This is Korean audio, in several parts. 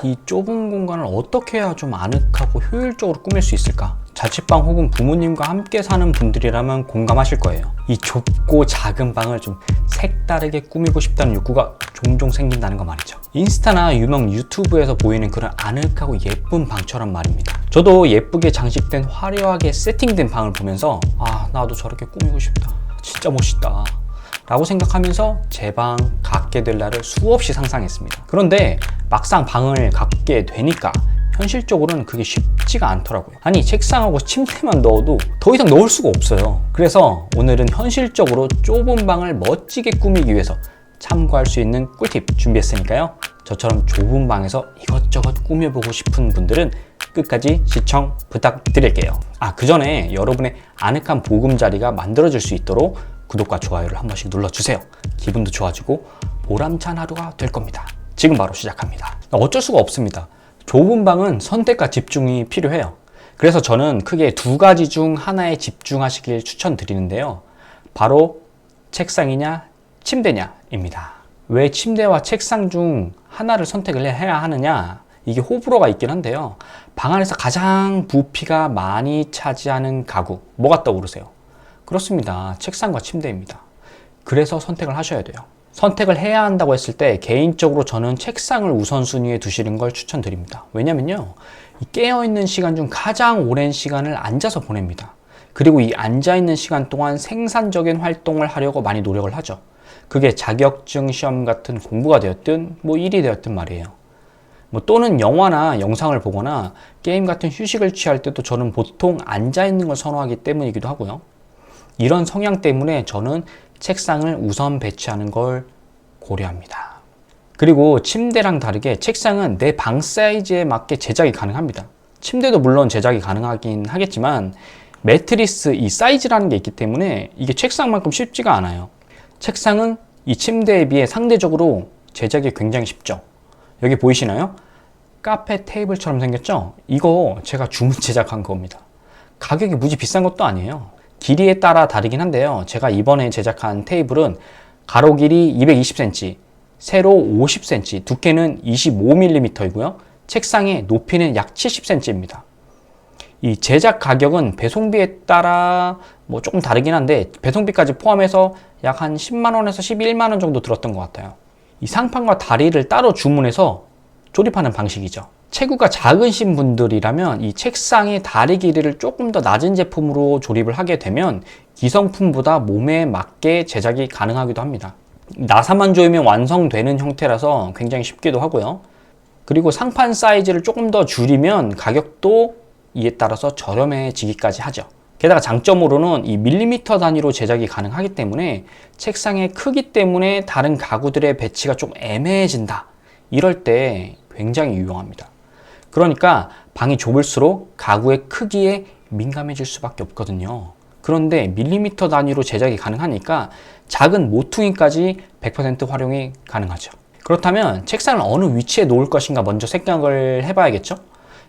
이 좁은 공간을 어떻게 해야 좀 아늑하고 효율적으로 꾸밀 수 있을까? 자취방 혹은 부모님과 함께 사는 분들이라면 공감하실 거예요. 이 좁고 작은 방을 좀 색다르게 꾸미고 싶다는 욕구가 종종 생긴다는 거 말이죠. 인스타나 유명 유튜브에서 보이는 그런 아늑하고 예쁜 방처럼 말입니다. 저도 예쁘게 장식된 화려하게 세팅된 방을 보면서 나도 저렇게 꾸미고 싶다, 진짜 멋있다 라고 생각하면서 제 방 갖게 될 날을 수없이 상상했습니다. 그런데 막상 방을 갖게 되니까 현실적으로는 그게 쉽지가 않더라고요. 아니, 책상하고 침대만 넣어도 더 이상 넣을 수가 없어요. 그래서 오늘은 현실적으로 좁은 방을 멋지게 꾸미기 위해서 참고할 수 있는 꿀팁 준비했으니까요, 저처럼 좁은 방에서 이것저것 꾸며보고 싶은 분들은 끝까지 시청 부탁드릴게요. 그 전에 여러분의 아늑한 보금자리가 만들어질 수 있도록 구독과 좋아요를 한 번씩 눌러주세요. 기분도 좋아지고 보람찬 하루가 될 겁니다. 지금 바로 시작합니다. 어쩔 수가 없습니다. 좁은 방은 선택과 집중이 필요해요. 그래서 저는 크게 두 가지 중 하나에 집중하시길 추천드리는데요. 바로 책상이냐 침대냐입니다. 왜 침대와 책상 중 하나를 선택을 해야 하느냐? 이게 호불호가 있긴 한데요. 방 안에서 가장 부피가 많이 차지하는 가구, 뭐가 떠오르세요? 그렇습니다. 책상과 침대입니다. 그래서 선택을 하셔야 돼요. 선택을 해야 한다고 했을 때 개인적으로 저는 책상을 우선순위에 두시는 걸 추천드립니다. 왜냐면요, 깨어있는 시간 중 가장 오랜 시간을 앉아서 보냅니다. 그리고 이 앉아있는 시간 동안 생산적인 활동을 하려고 많이 노력을 하죠. 그게 자격증 시험 같은 공부가 되었든 일이 되었든 말이에요. 또는 영화나 영상을 보거나 게임 같은 휴식을 취할 때도 저는 보통 앉아있는 걸 선호하기 때문이기도 하고요. 이런 성향 때문에 저는 책상을 우선 배치하는 걸 고려합니다. 그리고 침대랑 다르게 책상은 내 방 사이즈에 맞게 제작이 가능합니다. 침대도 물론 제작이 가능하긴 하겠지만 매트리스 이 사이즈라는 게 있기 때문에 이게 책상만큼 쉽지가 않아요. 책상은 이 침대에 비해 상대적으로 제작이 굉장히 쉽죠. 여기 보이시나요? 카페 테이블처럼 생겼죠? 이거 제가 주문 제작한 겁니다. 가격이 무지 비싼 것도 아니에요. 길이에 따라 다르긴 한데요, 제가 이번에 제작한 테이블은 가로 길이 220cm, 세로 50cm, 두께는 25mm이고요 책상의 높이는 약 70cm입니다 이 제작 가격은 배송비에 따라 조금 다르긴 한데 배송비까지 포함해서 약 한 10만원에서 11만원 정도 들었던 것 같아요. 이 상판과 다리를 따로 주문해서 조립하는 방식이죠. 체구가 작으신 분들이라면 이 책상의 다리 길이를 조금 더 낮은 제품으로 조립을 하게 되면 기성품보다 몸에 맞게 제작이 가능하기도 합니다. 나사만 조이면 완성되는 형태라서 굉장히 쉽기도 하고요. 그리고 상판 사이즈를 조금 더 줄이면 가격도 이에 따라서 저렴해지기까지 하죠. 게다가 장점으로는 이 밀리미터 단위로 제작이 가능하기 때문에 책상의 크기 때문에 다른 가구들의 배치가 좀 애매해진다, 이럴 때 굉장히 유용합니다. 그러니까 방이 좁을수록 가구의 크기에 민감해질 수밖에 없거든요. 그런데 밀리미터 단위로 제작이 가능하니까 작은 모퉁이까지 100% 활용이 가능하죠. 그렇다면 책상을 어느 위치에 놓을 것인가 먼저 생각을 해봐야겠죠?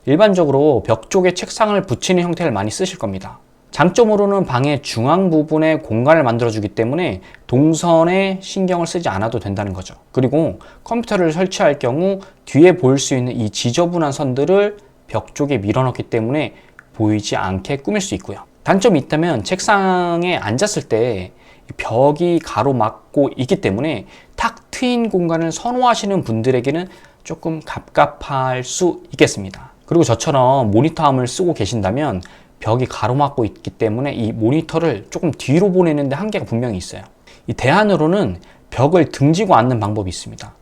일반적으로 벽 쪽에 책상을 붙이는 형태를 많이 쓰실 겁니다. 장점으로는 방의 중앙 부분에 공간을 만들어주기 때문에 동선에 신경을 쓰지 않아도 된다는 거죠. 그리고 컴퓨터를 설치할 경우 뒤에 보일 수 있는 이 지저분한 선들을 벽 쪽에 밀어넣기 때문에 보이지 않게 꾸밀 수 있고요. 단점이 있다면 책상에 앉았을 때 벽이 가로막고 있기 때문에 탁 트인 공간을 선호하시는 분들에게는 조금 갑갑할 수 있겠습니다. 그리고 저처럼 모니터함을 쓰고 계신다면 벽이 가로막고 있기 때문에 이 모니터를 조금 뒤로 보내는데 한계가 분명히 있어요. 이 대안으로는 벽을 등지고 앉는 방법이 있습니다.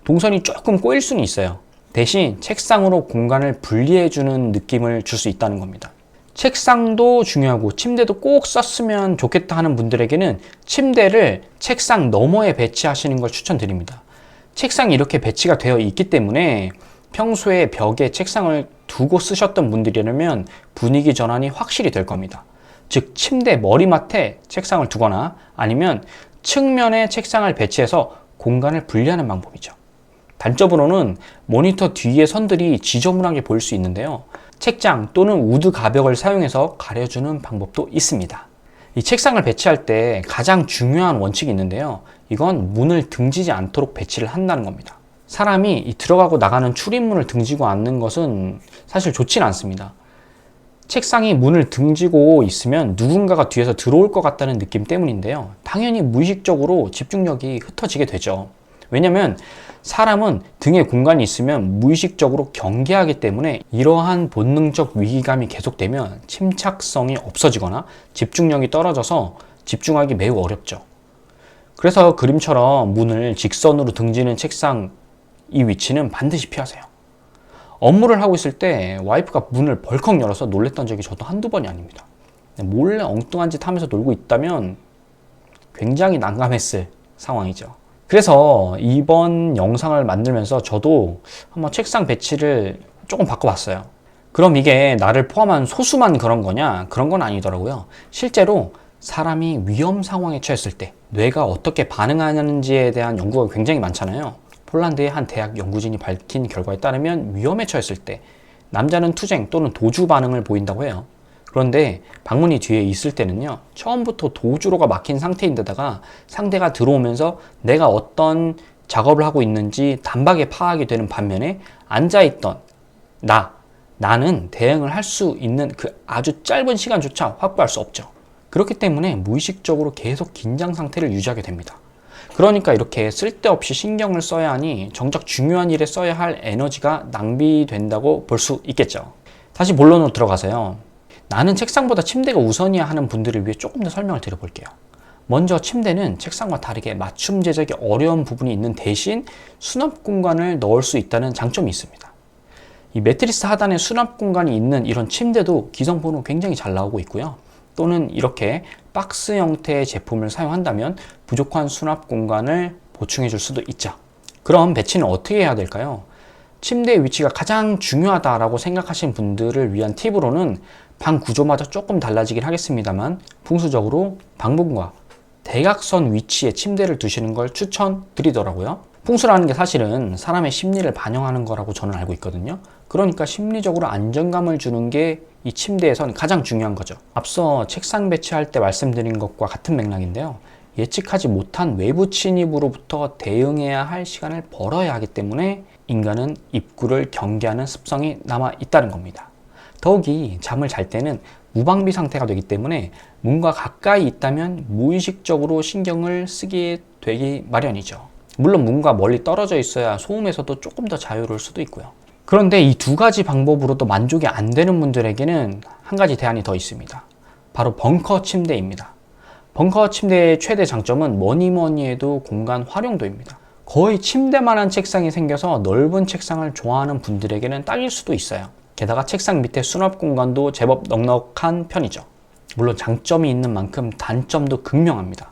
동선이 조금 꼬일 수는 있어요. 대신 책상으로 공간을 분리해주는 느낌을 줄 수 있다는 겁니다. 책상도 중요하고 침대도 꼭 썼으면 좋겠다 하는 분들에게는 침대를 책상 너머에 배치하시는 걸 추천드립니다. 책상이 이렇게 배치가 되어 있기 때문에 평소에 벽에 책상을 두고 쓰셨던 분들이라면 분위기 전환이 확실히 될 겁니다. 즉 침대 머리맡에 책상을 두거나 아니면 측면에 책상을 배치해서 공간을 분리하는 방법이죠. 단점으로는 모니터 뒤에 선들이 지저분하게 보일 수 있는데요, 책장 또는 우드 가벽을 사용해서 가려주는 방법도 있습니다. 이 책상을 배치할 때 가장 중요한 원칙이 있는데요, 이건 문을 등지지 않도록 배치를 한다는 겁니다. 사람이 이 들어가고 나가는 출입문을 등지고 앉는 것은 사실 좋진 않습니다. 책상이 문을 등지고 있으면 누군가가 뒤에서 들어올 것 같다는 느낌 때문인데요. 당연히 무의식적으로 집중력이 흩어지게 되죠. 왜냐면 사람은 등에 공간이 있으면 무의식적으로 경계하기 때문에 이러한 본능적 위기감이 계속되면 침착성이 없어지거나 집중력이 떨어져서 집중하기 매우 어렵죠. 그래서 그림처럼 문을 직선으로 등지는 책상 이 위치는 반드시 피하세요. 업무를 하고 있을 때 와이프가 문을 벌컥 열어서 놀랬던 적이 저도 한두 번이 아닙니다. 몰래 엉뚱한 짓 하면서 놀고 있다면 굉장히 난감했을 상황이죠. 그래서 이번 영상을 만들면서 저도 한번 책상 배치를 조금 바꿔봤어요. 그럼 이게 나를 포함한 소수만 그런 거냐? 그런 건 아니더라고요. 실제로 사람이 위험 상황에 처했을 때 뇌가 어떻게 반응하는지에 대한 연구가 굉장히 많잖아요. 폴란드의 한 대학 연구진이 밝힌 결과에 따르면 위험에 처했을 때 남자는 투쟁 또는 도주 반응을 보인다고 해요. 그런데 방문이 뒤에 있을 때는요, 처음부터 도주로가 막힌 상태인데다가 상대가 들어오면서 내가 어떤 작업을 하고 있는지 단박에 파악이 되는 반면에 앉아있던 나는 대응을 할 수 있는 그 아주 짧은 시간조차 확보할 수 없죠. 그렇기 때문에 무의식적으로 계속 긴장 상태를 유지하게 됩니다. 그러니까 이렇게 쓸데없이 신경을 써야 하니 정작 중요한 일에 써야 할 에너지가 낭비된다고 볼 수 있겠죠. 다시 본론으로 들어가서요. 나는 책상보다 침대가 우선이야 하는 분들을 위해 조금 더 설명을 드려볼게요. 먼저 침대는 책상과 다르게 맞춤 제작이 어려운 부분이 있는 대신 수납 공간을 넣을 수 있다는 장점이 있습니다. 이 매트리스 하단에 수납 공간이 있는 이런 침대도 기성폰으로 굉장히 잘 나오고 있고요. 또는 이렇게 박스 형태의 제품을 사용한다면 부족한 수납 공간을 보충해 줄 수도 있죠. 그럼 배치는 어떻게 해야 될까요? 침대의 위치가 가장 중요하다라고 생각하시는 분들을 위한 팁으로는 방 구조마저 조금 달라지긴 하겠습니다만 풍수적으로 방문과 대각선 위치에 침대를 두시는 걸 추천드리더라고요. 풍수라는 게 사실은 사람의 심리를 반영하는 거라고 저는 알고 있거든요. 그러니까 심리적으로 안정감을 주는 게 이 침대에선 가장 중요한 거죠. 앞서 책상 배치할 때 말씀드린 것과 같은 맥락인데요. 예측하지 못한 외부 침입으로부터 대응해야 할 시간을 벌어야 하기 때문에 인간은 입구를 경계하는 습성이 남아 있다는 겁니다. 더욱이 잠을 잘 때는 무방비 상태가 되기 때문에 문과 가까이 있다면 무의식적으로 신경을 쓰게 되기 마련이죠. 물론 문과 멀리 떨어져 있어야 소음에서도 조금 더 자유로울 수도 있고요. 그런데 이 두 가지 방법으로도 만족이 안 되는 분들에게는 한 가지 대안이 더 있습니다. 바로 벙커 침대입니다. 벙커 침대의 최대 장점은 뭐니 해도 공간 활용도입니다. 거의 침대만한 책상이 생겨서 넓은 책상을 좋아하는 분들에게는 딱일 수도 있어요. 게다가 책상 밑에 수납 공간도 제법 넉넉한 편이죠. 물론 장점이 있는 만큼 단점도 극명합니다.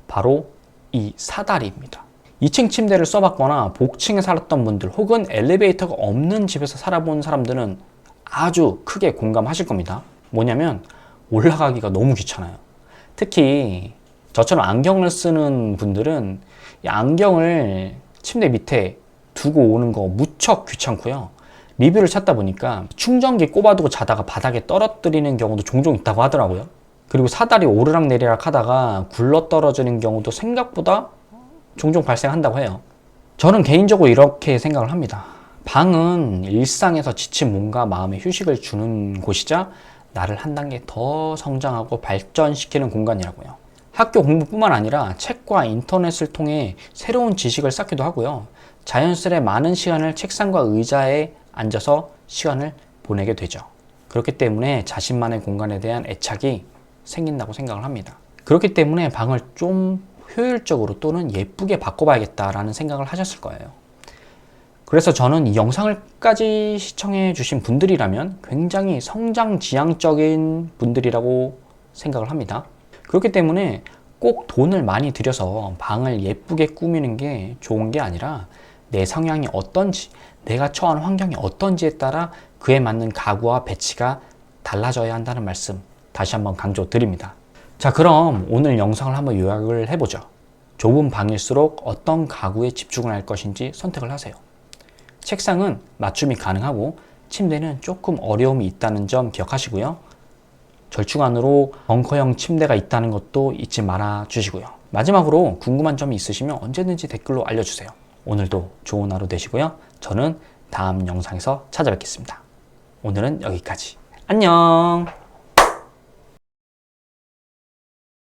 바로 이 사다리입니다. 2층 침대를 써봤거나 복층에 살았던 분들 혹은 엘리베이터가 없는 집에서 살아본 사람들은 아주 크게 공감하실 겁니다. 뭐냐면 올라가기가 너무 귀찮아요. 특히 저처럼 안경을 쓰는 분들은 이 안경을 침대 밑에 두고 오는 거 무척 귀찮고요. 리뷰를 찾다 보니까 충전기 꼽아두고 자다가 바닥에 떨어뜨리는 경우도 종종 있다고 하더라고요. 그리고 사다리 오르락 내리락 하다가 굴러 떨어지는 경우도 생각보다 종종 발생한다고 해요. 저는 개인적으로 이렇게 생각을 합니다. 방은 일상에서 지친 몸과 마음에 휴식을 주는 곳이자 나를 한 단계 더 성장하고 발전시키는 공간이라고요. 학교 공부뿐만 아니라 책과 인터넷을 통해 새로운 지식을 쌓기도 하고요. 자연스레 많은 시간을 책상과 의자에 앉아서 시간을 보내게 되죠. 그렇기 때문에 자신만의 공간에 대한 애착이 생긴다고 생각을 합니다. 그렇기 때문에 방을 좀 효율적으로 또는 예쁘게 바꿔봐야겠다라는 생각을 하셨을 거예요. 그래서 저는 이 영상을까지 시청해 주신 분들이라면 굉장히 성장지향적인 분들이라고 생각을 합니다. 그렇기 때문에 꼭 돈을 많이 들여서 방을 예쁘게 꾸미는 게 좋은 게 아니라 내 성향이 어떤지, 내가 처한 환경이 어떤지에 따라 그에 맞는 가구와 배치가 달라져야 한다는 말씀 다시 한번 강조드립니다. 자, 그럼 오늘 영상을 한번 요약을 해보죠. 좁은 방일수록 어떤 가구에 집중을 할 것인지 선택을 하세요. 책상은 맞춤이 가능하고 침대는 조금 어려움이 있다는 점 기억하시고요. 절충안으로 벙커형 침대가 있다는 것도 잊지 말아 주시고요. 마지막으로 궁금한 점이 있으시면 언제든지 댓글로 알려주세요. 오늘도 좋은 하루 되시고요. 저는 다음 영상에서 찾아뵙겠습니다. 오늘은 여기까지. 안녕!